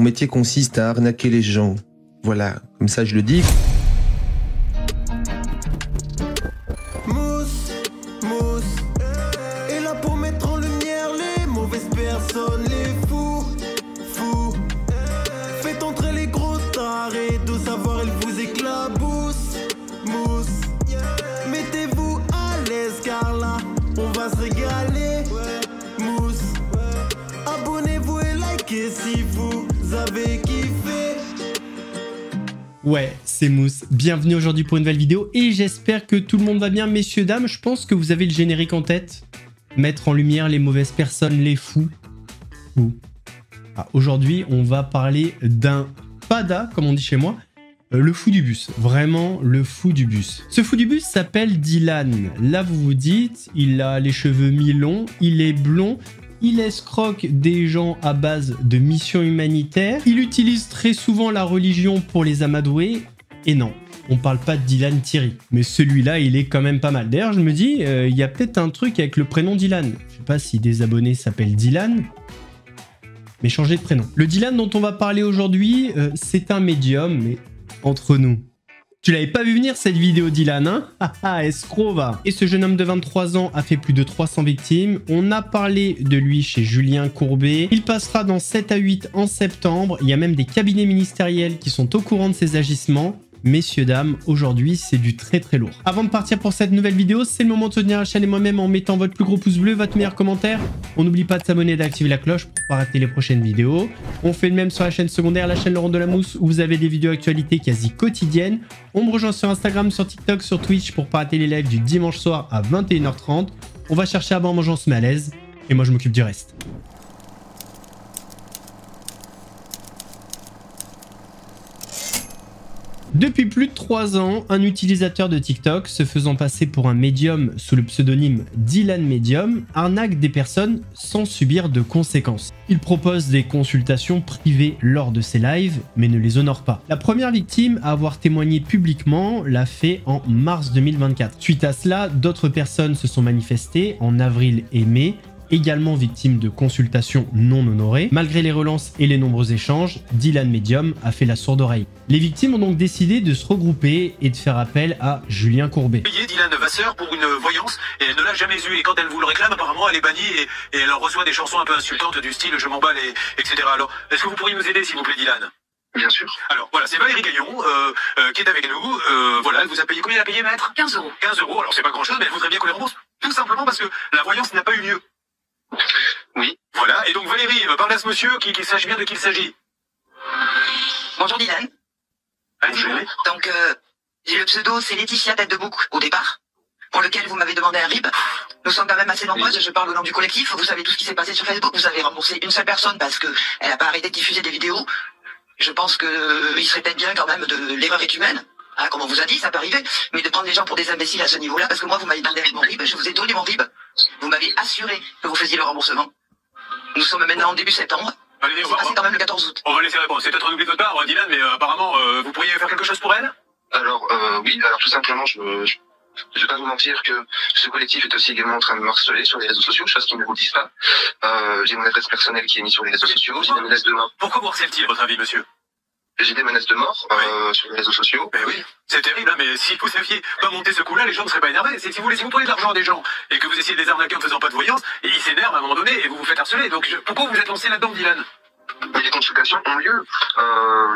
métier consiste à arnaquer les gens. Voilà, comme ça je le dis. Mousse, mousse, est là pour mettre en lumière les mauvaises personnes, les fous, fous. Faites entrer les gros tarés, de savoir elle vous éclabousse, mousse. Mettez-vous à l'aise car là, on va se régaler, mousse. Abonnez-vous et likez si vous avez kiffé. Ouais, c'est Mousse. Bienvenue aujourd'hui pour une nouvelle vidéo et j'espère que tout le monde va bien. Messieurs, dames, je pense que vous avez le générique en tête. Mettre en lumière les mauvaises personnes, les fous. Aujourd'hui, on va parler d'un pada, comme on dit chez moi. Le fou du bus. Vraiment, le fou du bus. Ce fou du bus s'appelle Dylan. Là, vous vous dites, il a les cheveux mi-longs, il est blond. Il escroque des gens à base de missions humanitaires. Il utilise très souvent la religion pour les amadouer. Et non, on parle pas de Dylan Thierry. Mais celui-là, il est quand même pas mal. D'ailleurs, je me dis, il y a peut-être un truc avec le prénom Dylan. Je sais pas si des abonnés s'appellent Dylan, mais changer de prénom. Le Dylan dont on va parler aujourd'hui, c'est un médium, mais entre nous. Tu l'avais pas vu venir cette vidéo, Dylan, hein? Haha, escroc, va. Et ce jeune homme de 23 ans a fait plus de 300 victimes. On a parlé de lui chez Julien Courbet. Il passera dans 7 à 8 en septembre. Il y a même des cabinets ministériels qui sont au courant de ses agissements. Messieurs, dames, aujourd'hui, c'est du très très lourd. Avant de partir pour cette nouvelle vidéo, c'est le moment de soutenir la chaîne et moi-même en mettant votre plus gros pouce bleu, votre meilleur commentaire. On n'oublie pas de s'abonner et d'activer la cloche pour ne pas rater les prochaines vidéos. On fait le même sur la chaîne secondaire, la chaîne Laurent de la Mousse, où vous avez des vidéos actualités quasi quotidiennes. On me rejoint sur Instagram, sur TikTok, sur Twitch pour ne pas rater les lives du dimanche soir à 21h30. On va chercher à boire en mangeant, on se met à l'aise. Et moi, je m'occupe du reste. Depuis plus de 3 ans, un utilisateur de TikTok, se faisant passer pour un médium sous le pseudonyme Dylan Medium, arnaque des personnes sans subir de conséquences. Il propose des consultations privées lors de ses lives, mais ne les honore pas. La première victime à avoir témoigné publiquement l'a fait en mars 2024. Suite à cela, d'autres personnes se sont manifestées en avril et mai, également victime de consultations non honorées. Malgré les relances et les nombreux échanges, Dylan Medium a fait la sourde oreille. Les victimes ont donc décidé de se regrouper et de faire appel à Julien Courbet. Payé Dylan Vasseur pour une voyance et elle ne l'a jamais eue. Et quand elle vous le réclame, apparemment, elle est bannie et elle reçoit des chansons un peu insultantes du style « je m'emballe » etc. Alors, est-ce que vous pourriez nous aider, s'il vous plaît, Dylan? Bien sûr. Alors, voilà, c'est Valérie Gagnon qui est avec nous. Voilà, elle vous a payé combien? Elle a payé, maître? 15 euros. 15 euros, alors c'est pas grand-chose, mais elle voudrait bien qu'on les rembourse. Tout simplement parce que la voyance n'a pas eu lieu. Oui. Voilà, et donc Valérie, parle à ce monsieur qu'il sache bien de qui il s'agit. Bonjour Dylan. Allez-y, Valérie. Donc, j'ai le pseudo, c'est Laetitia Tête de Bouc au départ, pour lequel vous m'avez demandé un RIB. Nous sommes quand même assez nombreuses, je parle au nom du collectif. Vous savez tout ce qui s'est passé sur Facebook. Vous avez remboursé une seule personne parce qu'elle n'a pas arrêté de diffuser des vidéos. Je pense qu'il serait peut-être bien quand même de l'erreur est humaine. Ah, comme on vous a dit, ça peut arriver. Mais de prendre les gens pour des imbéciles à ce niveau-là, parce que moi, vous m'avez demandé mon RIB, je vous ai donné mon RIB. Vous m'avez assuré que vous faisiez le remboursement. Nous sommes maintenant en début septembre. Allez, C'est passé quand même le 14 août. on va laisser répondre. C'est peut-être un oubli de votre part, Dylan, mais apparemment, vous pourriez faire quelque chose pour elle? Alors, oui, alors tout simplement, je vais pas vous mentir que ce collectif est aussi également en train de me harceler sur les réseaux sociaux, chose qu'ils ne vous disent pas. J'ai mon adresse personnelle qui est mise sur les réseaux sociaux, j'ai des menaces de mort. Pourquoi vous harcèle-t-il, à votre avis, monsieur? J'ai des menaces de mort sur les réseaux sociaux. Ben oui, c'est terrible, hein, mais si vous saviez pas monter ce coup-là, les gens ne seraient pas énervés. C'est si vous prenez de l'argent des gens et que vous essayez de les arnaquer en faisant pas de voyance, et ils s'énervent à un moment donné et vous vous faites harceler. Donc pourquoi vous êtes lancé là-dedans, Dylan? Mais les consultations ont lieu.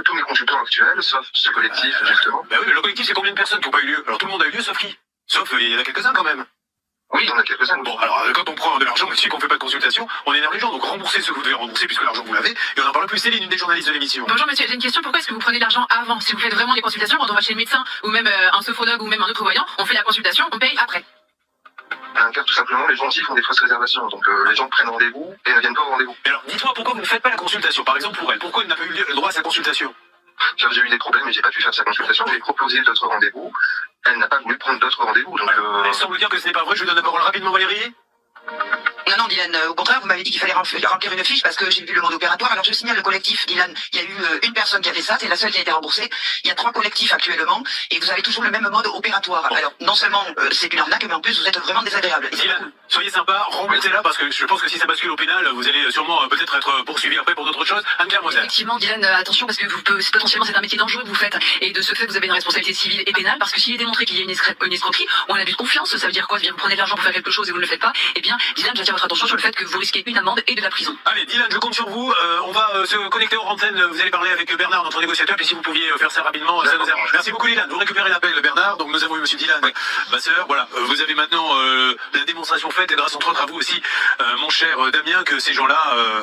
Tous mes consultants actuels, sauf ce collectif, justement. Ben oui, mais le collectif, c'est combien de personnes qui n'ont pas eu lieu? Alors tout le monde a eu lieu, sauf qui? Sauf, il y en a quelques-uns quand même. Oui, il y en a quelques-uns. Bon, alors quand on prend de l'argent, mais si qu'on fait pas de consultation, on énerve les gens. Donc remboursez ce que vous devez rembourser puisque l'argent vous l'avez. Et on en parle plus. Céline, une des journalistes de l'émission. Bonjour monsieur, j'ai une question. Pourquoi est-ce que vous prenez de l'argent avant? Si vous faites vraiment des consultations, quand on va chez le médecin ou même un sophrologue ou même un autre voyant, on fait la consultation, on paye après. Car tout simplement, les gens aussi font des fausses réservations. Donc les gens prennent rendez-vous et ne viennent pas au rendez-vous. Mais alors, dites-moi pourquoi vous ne faites pas la consultation? Par exemple, pour elle, pourquoi elle n'a pas eu le droit à sa consultation? Car j'ai eu des problèmes et j'ai pas pu faire sa consultation. J'ai proposé d'autres rendez-vous. Elle n'a pas voulu prendre d'autres rendez-vous. Donc Elle semble dire que ce n'est pas vrai. Je lui donne la parole rapidement, Valérie. Non, Dylan, au contraire, vous m'avez dit qu'il fallait remplir une fiche parce que j'ai vu le mode opératoire. Alors je signale le collectif, Dylan. Il y a eu une personne qui a fait ça, c'est la seule qui a été remboursée. Il y a 3 collectifs actuellement et vous avez toujours le même mode opératoire. Alors non seulement c'est une arnaque, mais en plus vous êtes vraiment désagréable. Dylan, soyez sympa, remboursez-la parce que je pense que si ça bascule au pénal, vous allez sûrement peut-être être poursuivi après pour d'autres choses. Anne-Claire Moser. Effectivement, Dylan, attention parce que potentiellement c'est un métier dangereux que vous faites. Et de ce fait, vous avez une responsabilité civile et pénale parce que s'il est démontré qu'il y a une escroquerie ou un abus de confiance, ça veut dire quoi? Vous prenez de l'argent pour faire quelque chose et vous ne le faites pas. Eh bien, Dylan, j'attire votre attention sur le fait que vous risquez une amende et de la prison. Allez, Dylan, je compte sur vous. On va se connecter hors antenne. Vous allez parler avec Bernard, notre négociateur. Et si vous pouviez faire ça rapidement, ça nous arrange. Merci beaucoup, Dylan. Vous récupérez l'appel, Bernard. Donc nous avons eu Monsieur Dylan, ma sœur. Voilà, vous avez maintenant la démonstration faite et grâce entre autres à vous aussi, mon cher Damien, que ces gens-là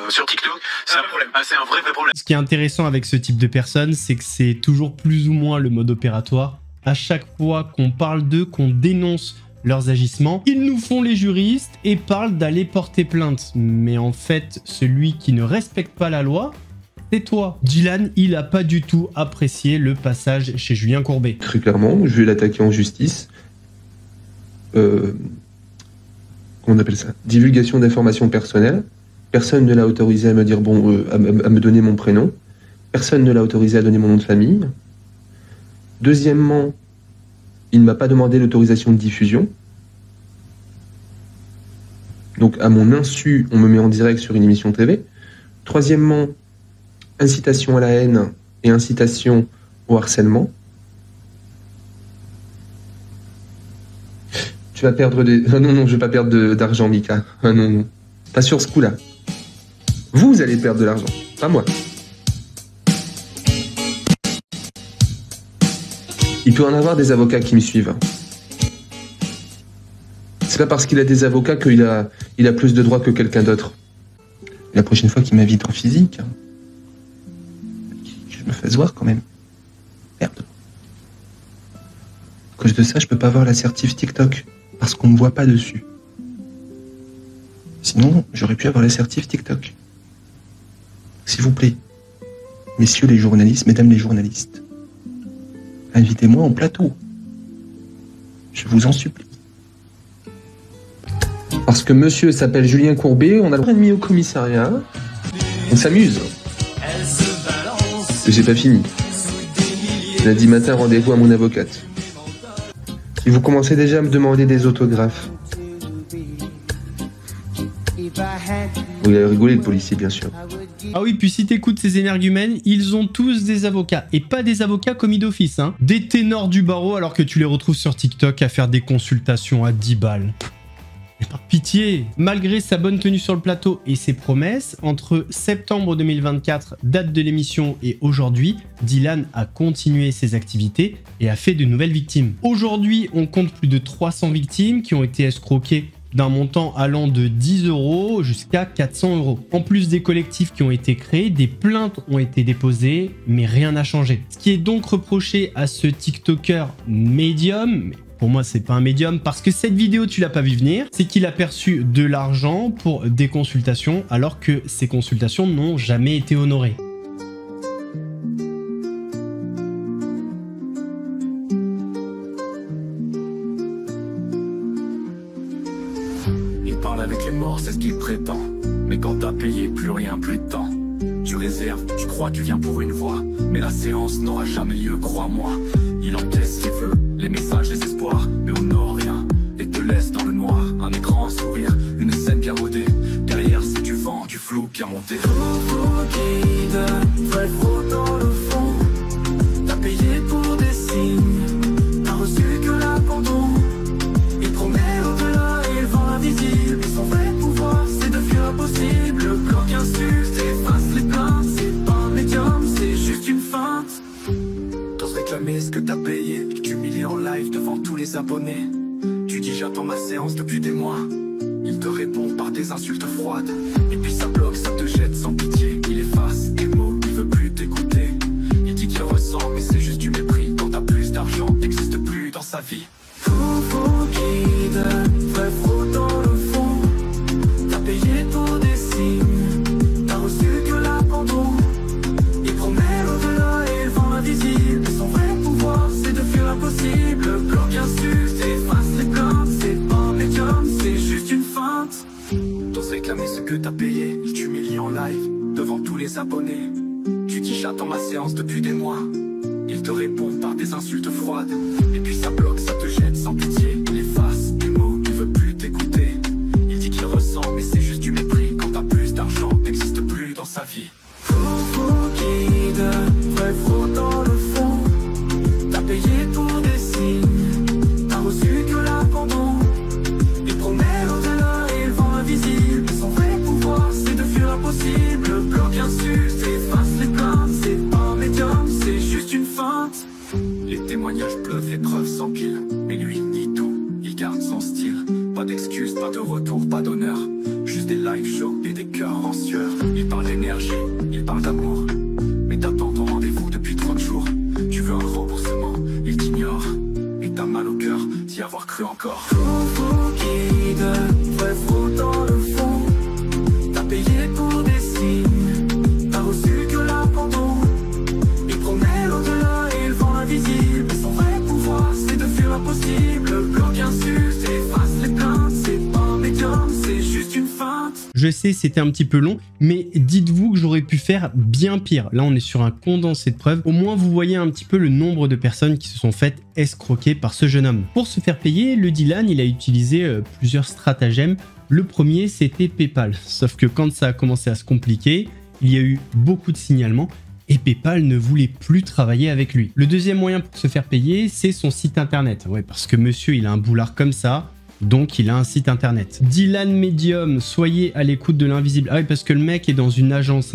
sur TikTok, c'est un problème. Ah, c'est un vrai problème. Ce qui est intéressant avec ce type de personnes, c'est que c'est toujours plus ou moins le mode opératoire. À chaque fois qu'on parle d'eux, qu'on dénonce leurs agissements, ils nous font les juristes et parlent d'aller porter plainte. Mais en fait, celui qui ne respecte pas la loi, c'est toi. Dylan, il a pas du tout apprécié le passage chez Julien Courbet. Très clairement, je vais l'attaquer en justice. Comment on appelle ça? Divulgation d'informations personnelles. Personne ne l'a autorisé à me dire à me donner mon prénom. Personne ne l'a autorisé à donner mon nom de famille. Deuxièmement, il ne m'a pas demandé l'autorisation de diffusion. Donc, à mon insu, on me met en direct sur une émission TV. Troisièmement, incitation à la haine et incitation au harcèlement. Tu vas perdre des... Non, je vais pas perdre d'argent, Mika. Ah non. Pas sur ce coup-là. Vous allez perdre de l'argent, pas moi. Il peut en avoir des avocats qui me suivent. C'est pas parce qu'il a des avocats qu'il a plus de droits que quelqu'un d'autre. La prochaine fois qu'il m'invite en physique, que je me fasse voir quand même. Merde. À cause de ça, je peux pas avoir l'assertif TikTok, parce qu'on me voit pas dessus. Sinon, j'aurais pu avoir l'assertif TikTok. S'il vous plaît, messieurs les journalistes, mesdames les journalistes, invitez-moi en plateau. Je vous en supplie. Parce que monsieur s'appelle Julien Courbet, on a le droit de mis au commissariat. On s'amuse. J'ai pas fini. Lundi matin, rendez-vous à mon avocate. Et vous commencez déjà à me demander des autographes. Oui, il a rigolé le policier, bien sûr. Ah oui, puis si t'écoutes ces énergumènes, ils ont tous des avocats. Et pas des avocats commis d'office, hein. Des ténors du barreau alors que tu les retrouves sur TikTok à faire des consultations à 10 balles. Et par pitié. Malgré sa bonne tenue sur le plateau et ses promesses, entre septembre 2024, date de l'émission, et aujourd'hui, Dylan a continué ses activités et a fait de nouvelles victimes. Aujourd'hui, on compte plus de 300 victimes qui ont été escroquées d'un montant allant de 10 € jusqu'à 400 €. En plus des collectifs qui ont été créés, des plaintes ont été déposées, mais rien n'a changé. Ce qui est donc reproché à ce TikToker médium, pour moi c'est pas un médium parce que cette vidéo tu l'as pas vu venir, c'est qu'il a perçu de l'argent pour des consultations alors que ces consultations n'ont jamais été honorées. Avec les morts, c'est ce qu'il prétend. Mais quand t'as payé, plus rien, plus de temps. Tu réserves, tu crois, tu viens pour une voix. Mais la séance n'aura jamais lieu, crois-moi. Il encaisse ce qu'il veut, les messages, les espoirs. Mais honore rien, et te laisse dans le noir. Un écran, un sourire, une scène bien rodée. Derrière, c'est du vent, du flou qui a monté. Flou qui donne, vrai faux dans le fond. T'as payé pour des signes, t'as reçu que l'abandon. Il promet au-delà et le vent invisible. Et son vrai pouvoir, c'est de fuir impossible. Le bloc insulte, efface les plaintes. C'est pas un médium, c'est juste une feinte. T'oses réclamer ce que t'as payé, t'humilier en live devant tous les abonnés. Tu dis j'attends ma séance depuis des mois. Il te répond par des insultes froides. Et puis ça bloque, ça te jette sans pitié. Il efface tes mots, il veut plus t'écouter. Il dit qu'il ressent, mais c'est juste du mépris. Quand t'as plus d'argent, t'existes plus dans sa vie. Fou qui donne, vrai faux dans le fond. T'as payé pour des signes, t'as reçu que l'abandon. Il promet l'au-delà et le vent invisible. Et son vrai pouvoir, c'est de fuir l'impossible. Le bloc insulte, efface les plaintes. C'est pas un médium, c'est juste une feinte. que t'as payé. Je t'humilie en live, devant tous les abonnés. Tu dis j'attends ma séance depuis des mois. Il te répond par des insultes froides. Et puis ça bloque, ça te jette sans pitié. Il efface des mots, il veut plus t'écouter. Il dit qu'il ressent, mais c'est juste du mépris. Quand t'as plus d'argent, t'existes plus dans sa vie. Fou guide, vrai faux dans le fond. T'as payé pour des signes, t'as reçu que l'abandon. Il promet l'au-delà et le vent invisible. Mais son vrai pouvoir, c'est de fuir l'impossible. Le bloc insulte, efface les plaintes. C'est pas un médium, c'est juste une feinte. Les témoignages pleuvent, les preuves s'empilent. Mais lui nie tout, il garde son style. Pas d'excuses, pas de retour, pas d'honneur. Juste des live shows et des cœurs en sueur. Il parle d'énergie, il parle d'amour. Mais t'attends ton rendez-vous depuis 30 jours. Tu veux un remboursement, il t'ignore. Et t'as mal au cœur d'y avoir cru encore. Fou guide, vrai faux dans le fond. T'as payé pour des signes, t'as reçu que l'abandon. Il promet l'au-delà et le vent invisible. Mais son vrai pouvoir, c'est de fuir l'impossible. Le bloc insulte, efface les plaintes. C'est pas un médium, c'est juste une feinte. Je sais, c'était un petit peu long, mais dites-vous que j'aurais pu faire bien pire. Là, on est sur un condensé de preuves. Au moins, vous voyez un petit peu le nombre de personnes qui se sont faites escroquer par ce jeune homme. Pour se faire payer, le Dylan, il a utilisé plusieurs stratagèmes. Le premier, c'était PayPal. Sauf que quand ça a commencé à se compliquer, il y a eu beaucoup de signalements et PayPal ne voulait plus travailler avec lui. Le deuxième moyen pour se faire payer, c'est son site internet. Ouais, parce que monsieur, il a un boulard comme ça. Donc, il a un site internet. Dylan Medium, soyez à l'écoute de l'invisible. Ah oui, parce que le mec est dans une agence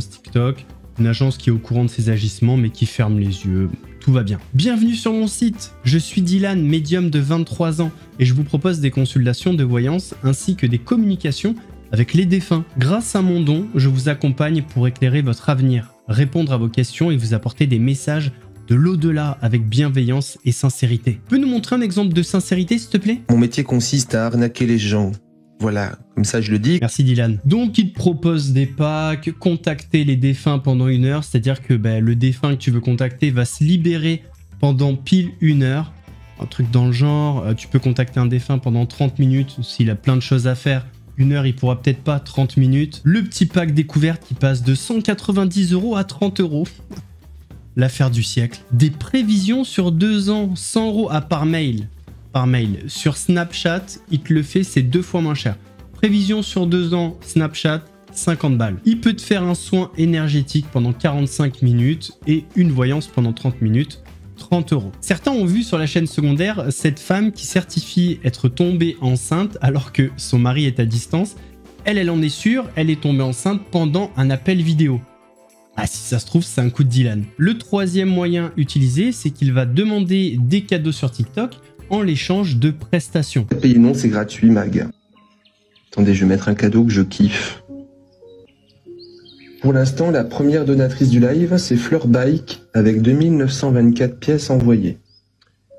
TikTok, une agence qui est au courant de ses agissements, mais qui ferme les yeux. Tout va bien. Bienvenue sur mon site. Je suis Dylan, médium de 23 ans, et je vous propose des consultations de voyance ainsi que des communications avec les défunts. Grâce à mon don, je vous accompagne pour éclairer votre avenir, répondre à vos questions et vous apporter des messages de l'au-delà avec bienveillance et sincérité. Peux nous montrer un exemple de sincérité, s'il te plaît? Mon métier consiste à arnaquer les gens. Voilà, comme ça je le dis. Merci Dylan. Donc il te propose des packs, contacter les défunts pendant 1 heure, c'est-à-dire que le défunt que tu veux contacter va se libérer pendant pile 1 heure. Un truc dans le genre, tu peux contacter un défunt pendant 30 minutes s'il a plein de choses à faire. 1 heure, il pourra peut-être pas, 30 minutes. Le petit pack découverte qui passe de 190 € à 30 €. L'affaire du siècle. Des prévisions sur 2 ans, 100 € par mail. Sur Snapchat, il te le fait, c'est 2 fois moins cher. Prévision sur 2 ans, Snapchat, 50 balles. Il peut te faire un soin énergétique pendant 45 minutes et une voyance pendant 30 minutes, 30 €. Certains ont vu sur la chaîne secondaire cette femme qui certifie être tombée enceinte alors que son mari est à distance. Elle en est sûre, elle est tombée enceinte pendant un appel vidéo. Ah, si ça se trouve, c'est un coup de Dylan. Le troisième moyen utilisé, c'est qu'il va demander des cadeaux sur TikTok en l'échange de prestations. Payer non, c'est gratuit, Mag. Attendez, je vais mettre un cadeau que je kiffe. Pour l'instant, la première donatrice du live, c'est Fleur Bike avec 2924 pièces envoyées.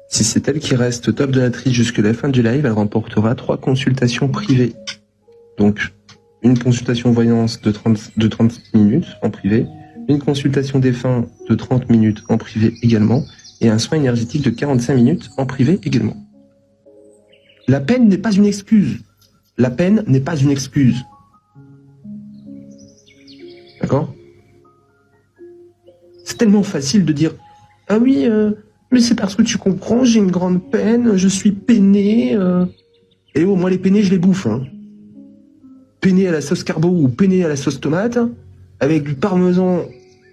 Si c'est elle qui reste top donatrice jusqu'à la fin du live, elle remportera 3 consultations privées. Donc, une consultation voyance de 30 minutes en privé, une consultation défunt de 30 minutes en privé également, et un soin énergétique de 45 minutes en privé également. La peine n'est pas une excuse. La peine n'est pas une excuse. D'accord? C'est tellement facile de dire « Ah oui, mais c'est parce que tu comprends, j'ai une grande peine, je suis peiné. Et oh, moi les peinés, je les bouffe. Hein. Peiné à la sauce carbo ou peiné à la sauce tomate, avec du parmesan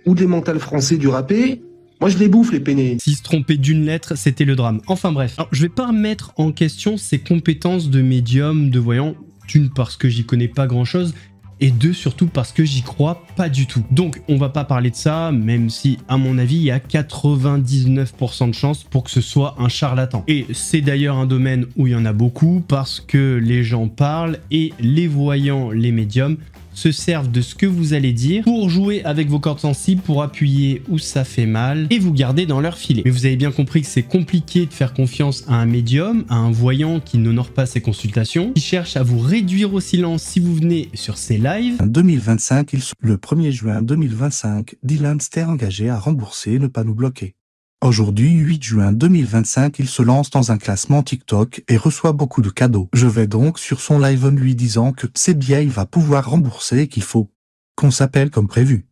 ou des mentales français du râpé, moi je les bouffe les peinés. » S'il se trompait d'une lettre, c'était le drame. Enfin bref, alors, je vais pas remettre en question ses compétences de médium, de voyant, d'une parce que j'y connais pas grand chose, et deux surtout parce que j'y crois pas du tout. Donc on va pas parler de ça, même si à mon avis il y a 99% de chances pour que ce soit un charlatan. Et c'est d'ailleurs un domaine où il y en a beaucoup parce que les gens parlent et les voyants, les médiums, se servent de ce que vous allez dire pour jouer avec vos cordes sensibles, pour appuyer où ça fait mal et vous garder dans leur filet. Mais vous avez bien compris que c'est compliqué de faire confiance à un médium, à un voyant qui n'honore pas ses consultations, qui cherche à vous réduire au silence si vous venez sur ses lives. En 2025, le 1er juin 2025, Dylan s'était engagé à rembourser et ne pas nous bloquer. Aujourd'hui, 8 juin 2025, il se lance dans un classement TikTok et reçoit beaucoup de cadeaux. Je vais donc sur son live en lui disant que c'est bien, il va pouvoir rembourser et qu'il faut qu'on s'appelle comme prévu.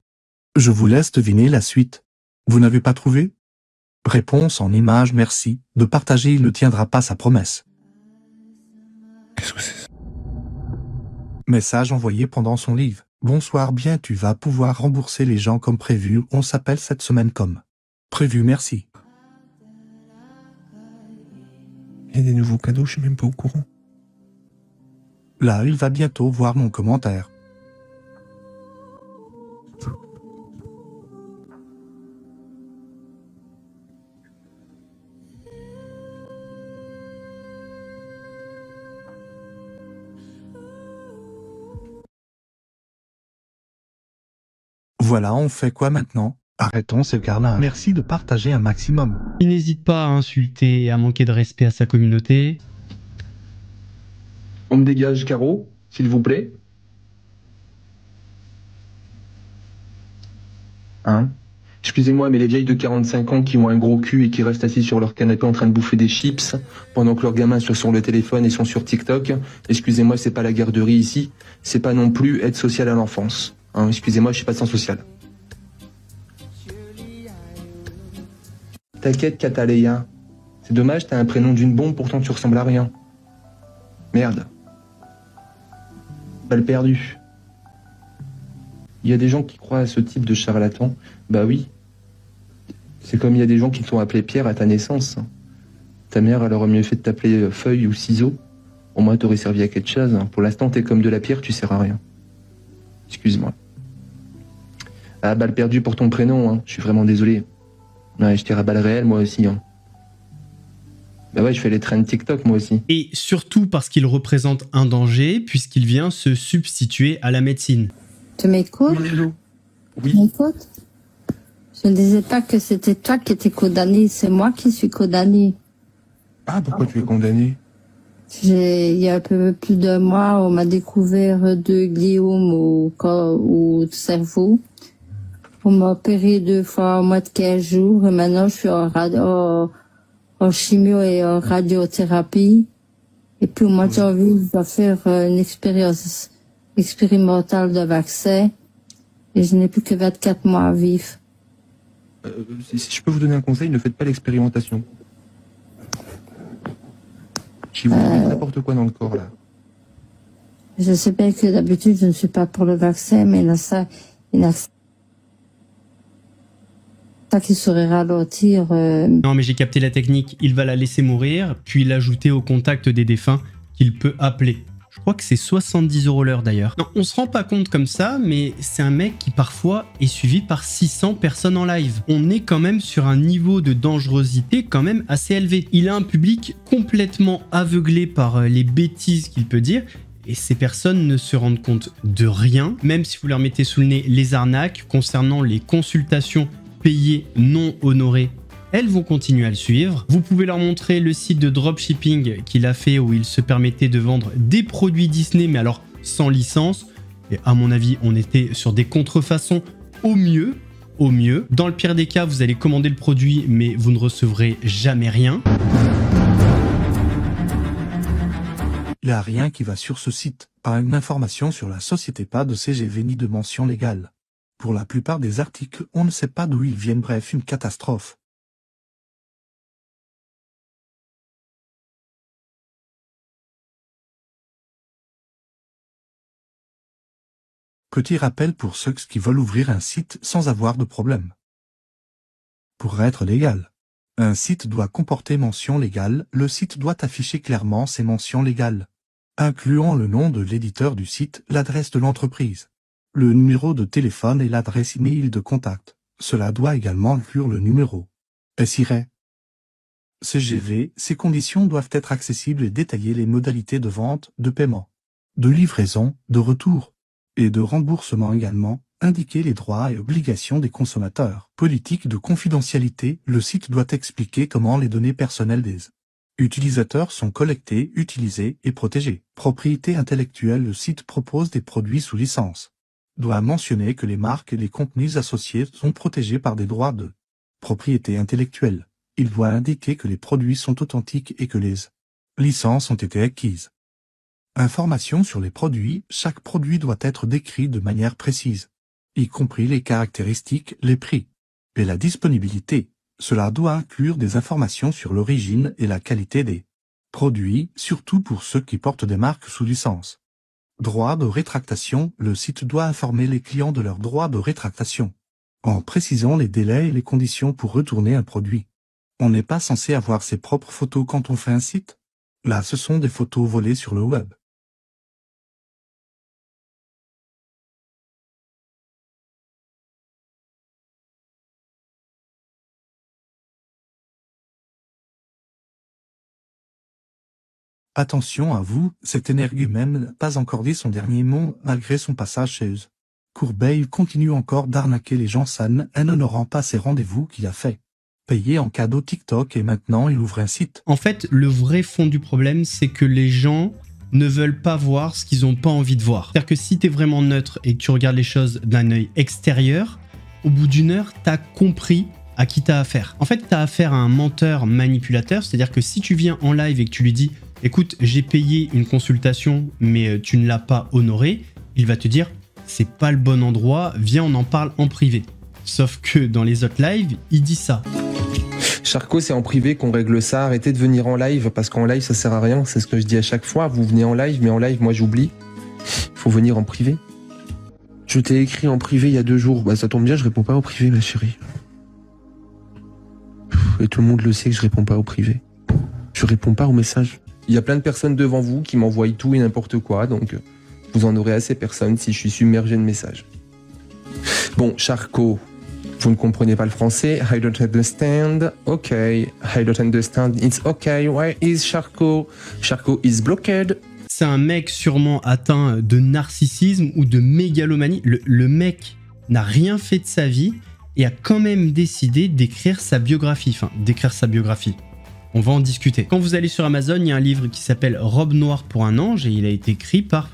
Je vous laisse deviner la suite. Vous n'avez pas trouvé? Réponse en image, merci. De partager, il ne tiendra pas sa promesse. Qu'est-ce que c'est ça? Message envoyé pendant son live. Bonsoir, bien, tu vas pouvoir rembourser les gens comme prévu. On s'appelle cette semaine comme prévu, merci. Il y a des nouveaux cadeaux, je suis même pas au courant. Là, il va bientôt voir mon commentaire. Voilà, on fait quoi maintenant? Arrêtons ces carnages. Merci de partager un maximum. Il n'hésite pas à insulter et à manquer de respect à sa communauté. On me dégage, Caro, s'il vous plaît. Hein? Excusez-moi, mais les vieilles de 45 ans qui ont un gros cul et qui restent assis sur leur canapé en train de bouffer des chips pendant que leurs gamins sont sur le téléphone et sont sur TikTok, excusez-moi, c'est pas la garderie ici, c'est pas non plus aide sociale à l'enfance. Hein, excusez-moi, je suis pas sans social. T'inquiète, Cataleya. C'est dommage, t'as un prénom d'une bombe, pourtant tu ressembles à rien. Merde. Balle perdue. Il y a des gens qui croient à ce type de charlatan. Bah oui. C'est comme il y a des gens qui t'ont appelé Pierre à ta naissance. Ta mère, elle aurait mieux fait de t'appeler Feuille ou Ciseaux. Au moins, t'aurais servi à quelque chose. Pour l'instant, t'es comme de la pierre, tu sers à rien. Excuse-moi. Ah, balle perdue pour ton prénom, hein. Je suis vraiment désolé. Ouais, je tire à balles réelles, moi aussi. Hein. Bah ouais, je fais les trends TikTok, moi aussi. Et surtout parce qu'il représente un danger, puisqu'il vient se substituer à la médecine. Tu m'écoutes? Oui. Tu m'écoutes? Je ne disais pas que c'était toi qui étais condamné, c'est moi qui suis condamné. Ah, pourquoi tu es condamné? Il y a un peu plus d'un mois, on m'a découvert 2 gliomes au cerveau. On m'a opéré 2 fois au mois de 15 jours et maintenant je suis en chimio et en radiothérapie. Et puis au mois de janvier, je dois faire une expérience expérimentale de vaccin et je n'ai plus que 24 mois à vivre. Si je peux vous donner un conseil, ne faites pas l'expérimentation. Si vous mettez n'importe quoi dans le corps, là. Je sais bien que d'habitude, je ne suis pas pour le vaccin, mais il y a ça qui saurait ralentir. Non, mais j'ai capté la technique. Il va la laisser mourir, puis l'ajouter au contact des défunts qu'il peut appeler. Je crois que c'est 70 € l'heure d'ailleurs. Non, on se rend pas compte comme ça, mais c'est un mec qui parfois est suivi par 600 personnes en live. On est quand même sur un niveau de dangerosité quand même assez élevé. Il a un public complètement aveuglé par les bêtises qu'il peut dire. Et ces personnes ne se rendent compte de rien, même si vous leur mettez sous le nez les arnaques concernant les consultations payées non honorées. Elles vont continuer à le suivre. Vous pouvez leur montrer le site de dropshipping qu'il a fait où il se permettait de vendre des produits Disney, mais alors sans licence. Et à mon avis, on était sur des contrefaçons au mieux. Au mieux. Dans le pire des cas, vous allez commander le produit, mais vous ne recevrez jamais rien. Il n'y a rien qui va sur ce site. Pas une information sur la société, pas de CGV ni de mention légale. Pour la plupart des articles, on ne sait pas d'où ils viennent, bref, une catastrophe. Petit rappel pour ceux qui veulent ouvrir un site sans avoir de problème. Pour être légal, un site doit comporter mention légale, le site doit afficher clairement ses mentions légales, incluant le nom de l'éditeur du site, l'adresse de l'entreprise, le numéro de téléphone et l'adresse email de contact. Cela doit également inclure le numéro SIRE. CGV, ces conditions doivent être accessibles et détailler les modalités de vente, de paiement, de livraison, de retour et de remboursement également, indiquer les droits et obligations des consommateurs. Politique de confidentialité, le site doit expliquer comment les données personnelles des utilisateurs sont collectées, utilisées et protégées. Propriété intellectuelle, le site propose des produits sous licence. Doit mentionner que les marques et les contenus associés sont protégés par des droits de propriété intellectuelle. Il doit indiquer que les produits sont authentiques et que les licences ont été acquises. Information sur les produits. Chaque produit doit être décrit de manière précise, y compris les caractéristiques, les prix et la disponibilité. Cela doit inclure des informations sur l'origine et la qualité des produits, surtout pour ceux qui portent des marques sous licence. Droit de rétractation. Le site doit informer les clients de leurs droits de rétractation, en précisant les délais et les conditions pour retourner un produit. On n'est pas censé avoir ses propres photos quand on fait un site. Là, ce sont des photos volées sur le web. Attention à vous, cet énergumène n'a pas encore dit son dernier mot malgré son passage chez eux. Corbeil continue encore d'arnaquer les gens sains en n'honorant pas ses rendez-vous qu'il a fait. Payé en cadeau TikTok et maintenant il ouvre un site. En fait, le vrai fond du problème, c'est que les gens ne veulent pas voir ce qu'ils n'ont pas envie de voir. C'est-à-dire que si tu es vraiment neutre et que tu regardes les choses d'un œil extérieur, au bout d'une heure, tu as compris à qui tu as affaire. En fait, tu as affaire à un menteur manipulateur, c'est-à-dire que si tu viens en live et que tu lui dis « Écoute, j'ai payé une consultation, mais tu ne l'as pas honorée », il va te dire « C'est pas le bon endroit, viens, on en parle en privé ». Sauf que dans les autres lives, il dit ça. Charcot, c'est en privé qu'on règle ça. Arrêtez de venir en live, parce qu'en live, ça sert à rien. C'est ce que je dis à chaque fois. Vous venez en live, mais en live, moi, j'oublie. Faut venir en privé. Je t'ai écrit en privé il y a 2 jours. Bah, ça tombe bien, je réponds pas au privé, ma chérie. Et tout le monde le sait que je réponds pas au privé. Je réponds pas aux messages. Il y a plein de personnes devant vous qui m'envoient tout et n'importe quoi, donc vous en aurez assez personnes si je suis submergé de messages. Bon, Charcot, vous ne comprenez pas le français. I don't understand. Ok. I don't understand. It's okay. Why is Charcot? Charcot is blocked. C'est un mec sûrement atteint de narcissisme ou de mégalomanie. Le mec n'a rien fait de sa vie et a quand même décidé d'écrire sa biographie. Enfin, d'écrire sa biographie. On va en discuter. Quand vous allez sur Amazon, il y a un livre qui s'appelle Robe noire pour un ange et il a été écrit par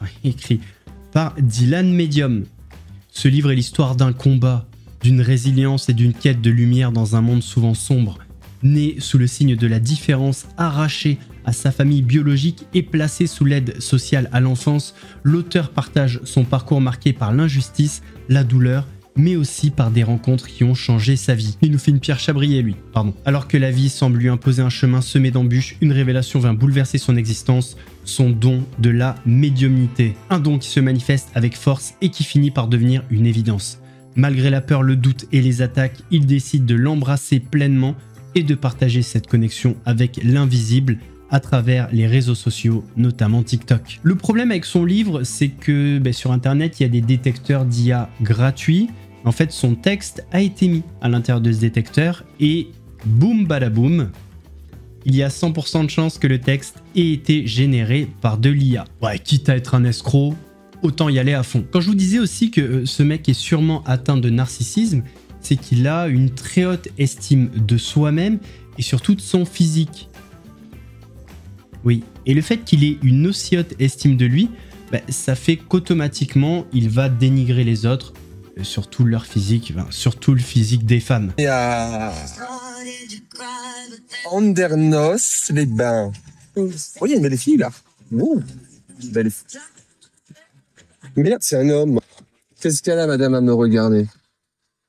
Dylan Medium. Ce livre est l'histoire d'un combat, d'une résilience et d'une quête de lumière dans un monde souvent sombre. Né sous le signe de la différence, arraché à sa famille biologique et placé sous l'aide sociale à l'enfance, l'auteur partage son parcours marqué par l'injustice, la douleur, mais aussi par des rencontres qui ont changé sa vie. Il nous fait une Pierre Chabrier, lui. Alors que la vie semble lui imposer un chemin semé d'embûches, une révélation vient bouleverser son existence, son don de la médiumnité. Un don qui se manifeste avec force et qui finit par devenir une évidence. Malgré la peur, le doute et les attaques, il décide de l'embrasser pleinement et de partager cette connexion avec l'invisible à travers les réseaux sociaux, notamment TikTok. Le problème avec son livre, c'est que sur Internet, il y a des détecteurs d'IA gratuits. En fait, son texte a été mis à l'intérieur de ce détecteur et boum badaboum, il y a 100% de chances que le texte ait été généré par de l'IA. Ouais, quitte à être un escroc, autant y aller à fond. Quand je vous disais aussi que ce mec est sûrement atteint de narcissisme, c'est qu'il a une très haute estime de soi-même et surtout de son physique. Oui, et le fait qu'il ait une aussi haute estime de lui, ça fait qu'automatiquement, il va dénigrer les autres, surtout leur physique, surtout le physique des femmes. Il y a Andernos, les bains. Oh, il y a une belle fille là. Oh, belle fille. Merde, c'est un homme. Qu'est-ce qu'elle a, madame, à me regarder?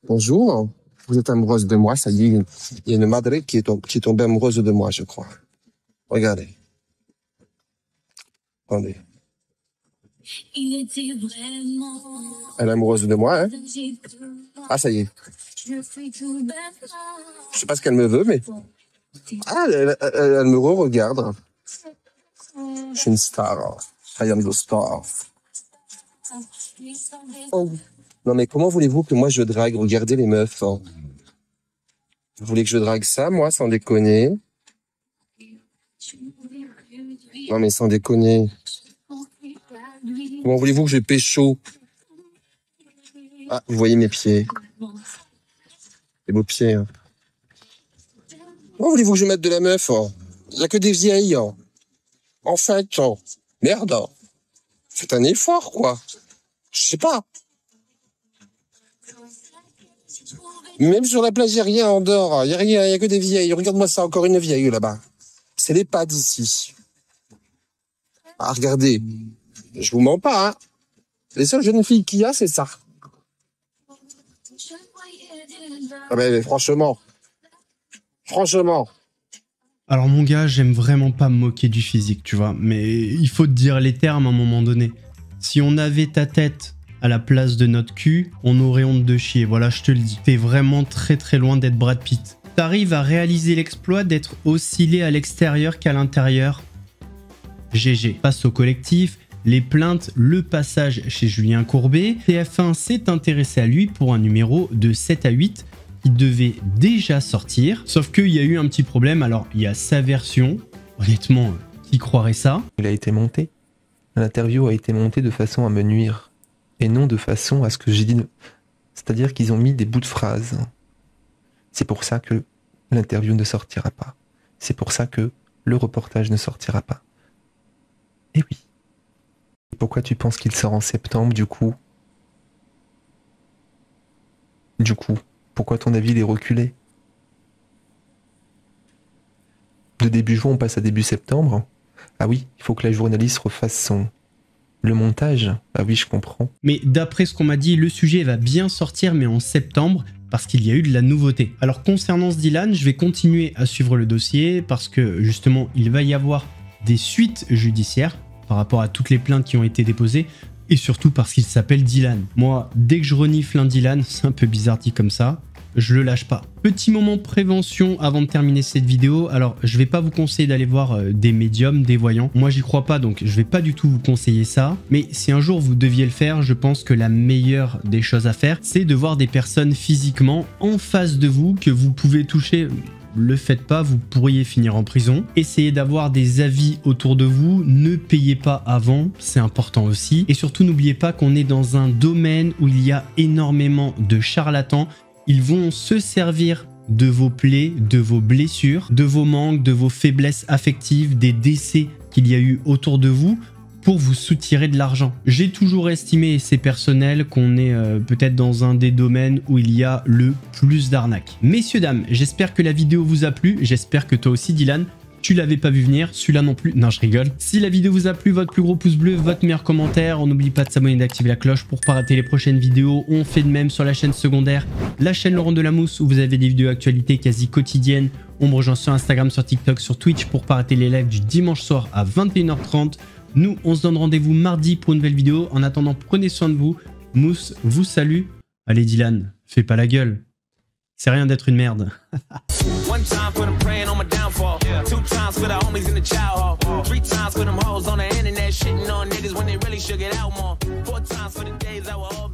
Bonjour, vous êtes amoureuse de moi, ça y est. Il y a une madre qui est tombée amoureuse de moi, je crois. Regardez. Attendez. Elle est amoureuse de moi, hein? Ah, ça y est. Je sais pas ce qu'elle me veut, mais... Ah, elle me re-regarde. Je suis une star. I am the star. Oh. Non, mais comment voulez-vous que moi je drague? Regardez les meufs. Hein. Vous voulez que je drague ça, moi, sans déconner? Non, mais sans déconner. Comment voulez-vous que je pécho? Ah, vous voyez mes pieds. Les beaux pieds. Hein. Comment voulez-vous que je mette de la meuf? Hein? Il n'y a que des vieilles. Hein. En fait, hein. Merde. Hein. Faites un effort, quoi. Je sais pas. Même sur la plage, il n'y a rien en dehors. Il n'y a que des vieilles. Regarde-moi ça, encore une vieille là-bas. C'est l'EHPAD ici. Ah, regardez. Je vous mens pas, hein. Les seules jeunes filles qu'il y a, c'est ça. Ah mais franchement. Franchement. Alors mon gars, j'aime vraiment pas me moquer du physique, tu vois. Mais il faut te dire les termes à un moment donné. Si on avait ta tête à la place de notre cul, on aurait honte de chier. Voilà, je te le dis. T'es vraiment très très loin d'être Brad Pitt. T'arrives à réaliser l'exploit d'être aussi laid à l'extérieur qu'à l'intérieur. GG. Face au collectif, les plaintes, le passage chez Julien Courbet, TF1 s'est intéressé à lui pour un numéro de 7 à 8 qui devait déjà sortir. Sauf qu'il y a eu un petit problème. Alors, il y a sa version. Honnêtement, qui croirait ça? Il a été monté. L'interview a été montée de façon à me nuire. Et non de façon à ce que j'ai dit. C'est-à-dire qu'ils ont mis des bouts de phrases. C'est pour ça que l'interview ne sortira pas. C'est pour ça que le reportage ne sortira pas. Et oui. Et pourquoi tu penses qu'il sort en septembre, du coup? Pourquoi ton avis il est reculé? De début juin, on passe à début septembre. Ah oui, il faut que la journaliste refasse le montage. Ah oui, je comprends. Mais d'après ce qu'on m'a dit, le sujet va bien sortir, mais en septembre, parce qu'il y a eu de la nouveauté. Alors concernant ce Dylan, je vais continuer à suivre le dossier, parce que justement, il va y avoir des suites judiciaires par rapport à toutes les plaintes qui ont été déposées, et surtout parce qu'il s'appelle Dylan. Moi, dès que je renifle un Dylan, c'est un peu bizarre dit comme ça, je le lâche pas. Petit moment prévention avant de terminer cette vidéo. Alors, je vais pas vous conseiller d'aller voir des médiums, des voyants. Moi, j'y crois pas, donc je vais pas du tout vous conseiller ça. Mais si un jour vous deviez le faire, je pense que la meilleure des choses à faire, c'est de voir des personnes physiquement en face de vous que vous pouvez toucher. Le faites pas, vous pourriez finir en prison. Essayez d'avoir des avis autour de vous, ne payez pas avant, c'est important aussi. Et surtout, n'oubliez pas qu'on est dans un domaine où il y a énormément de charlatans. Ils vont se servir de vos plaies, de vos blessures, de vos manques, de vos faiblesses affectives, des décès qu'il y a eu autour de vous pour vous soutirer de l'argent. J'ai toujours estimé, et c'est personnel, qu'on est peut-être dans un des domaines où il y a le plus d'arnaques. Messieurs, dames, j'espère que la vidéo vous a plu. J'espère que toi aussi, Dylan, tu l'avais pas vu venir, celui-là non plus. Non, je rigole. Si la vidéo vous a plu, votre plus gros pouce bleu, votre meilleur commentaire. On n'oublie pas de s'abonner et d'activer la cloche pour pas rater les prochaines vidéos. On fait de même sur la chaîne secondaire, la chaîne Laurent Delamousse, où vous avez des vidéos actualités quasi quotidiennes. On me rejoint sur Instagram, sur TikTok, sur Twitch pour pas rater les lives du dimanche soir à 21h30. Nous, on se donne rendez-vous mardi pour une nouvelle vidéo. En attendant, prenez soin de vous. Mousse vous salue. Allez Dylan, fais pas la gueule. C'est rien d'être une merde. One time for them praying on my downfall. 2 times for the homies in the child hall. 3 times for them hoes on the internet shitting on niggas when they really should get out more. 4 times for the days I was all